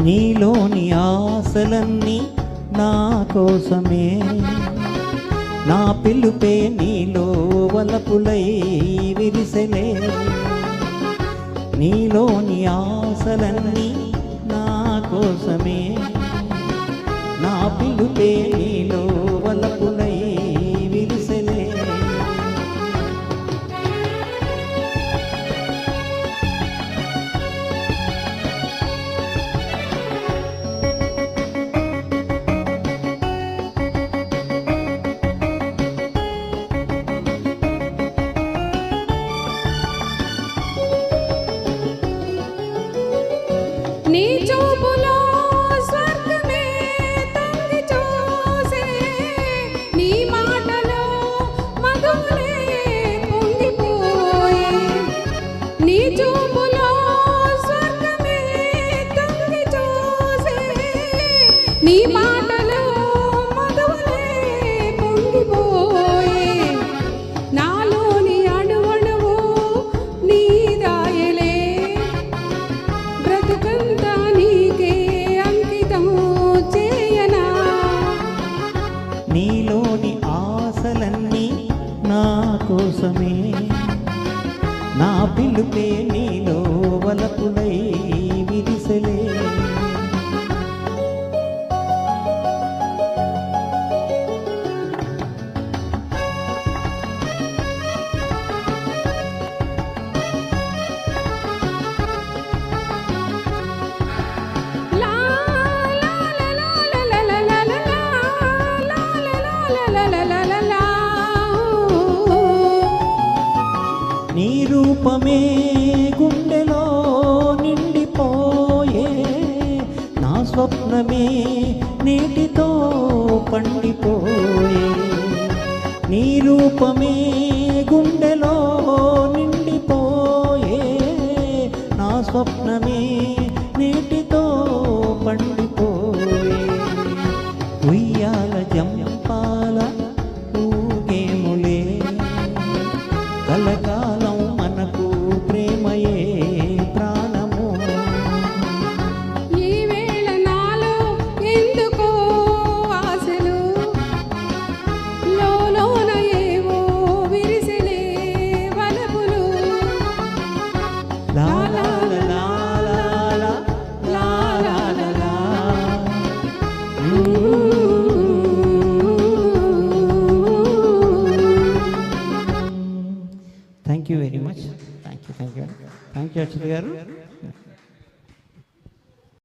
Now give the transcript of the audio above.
నీలోని ఆశలన్నీ నా కోసమే, నా పిలుపే నీలో వలపులై విరిసెలే. నీలోని ఆశలన్నీ నా కోసమే, నా పిలుపే నీలో వలపులై విరిసెలే. నీ చూపులో స్వర్గమే తొంగి చూసే, నీ మాటలో మధులే పొంగిపోయే. నీ చూపులో స్వర్గమే తొంగి చూసే, నీ మాటలో మధులే పొంగిపోయే. నాలోని అణువణువు నీ దాయలే, బ్రతుకంతా నీకే అంకితం చేయనా. నీలోని ఆశలన్నీ నా కోసమే, నా పిలుపే నీలో వలపులై విరిసెలే. లా la la la la la la la la la la la లా. నీ రూపమే గుండెలో నిండిపోయే, నా స్వప్నమే నీటితో పండిపోయే. నీ రూపమే గుండెలో నిండిపోయే, నా స్వప్నమే నీటితో పండిపోయే. ఉయ్యాల జంపాల ఊగేములే, కలకాలం మనకు ప్రేమయే ప్రాణము. ఈ వేళ నాలో ఎందుకో ఆశలు, లోలోన ఏవో విరిసెలే వలపులు. La la la la la la la la la. Thank you very much. Thank you Archita గారు.